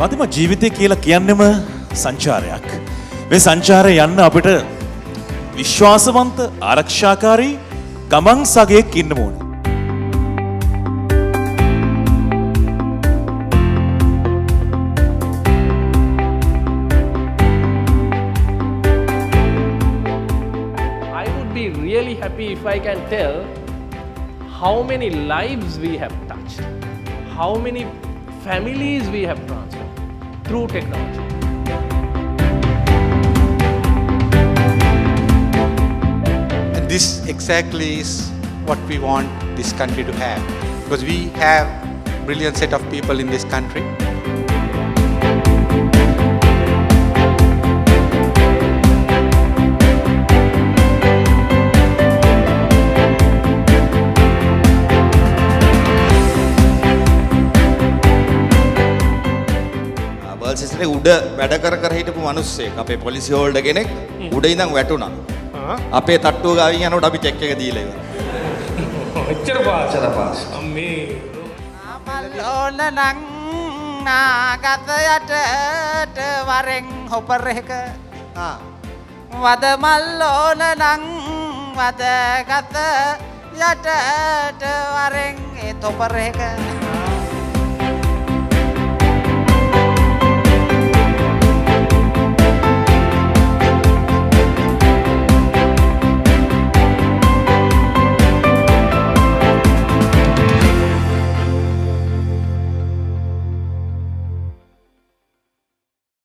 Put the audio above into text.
මදිම ජීවිතය කියලා කියන්නෙම සංචාරයක්. මේ සංචාරය යන්න අපිට විශ්වාසවන්ත ආරක්ෂාකාරී ගමන් සගයෙක් ඉන්න ඕනේ. I would be really happy if I can tell how many lives we have touched, how many families we have transformed through technology. And this exactly is what we want this country to have, because we have brilliant set of people in this country. World සිස්ටමේ උඩ වැඩ කර හිටපු මිනිස්සෙක් අපේ police holder කෙනෙක් උඩ ඉඳන් වැටුණා. අපේ තට්ටුව ගාවින් යනකොට අපි චෙක් එක දීලා ඉවරයි. එච්චර පාස් අම්මේ මල්ලෝන නං නාගත යටට වරෙන් හොපර එක වද මල්ලෝන නං වදගත යටට වරෙන් ඒ තොපර එක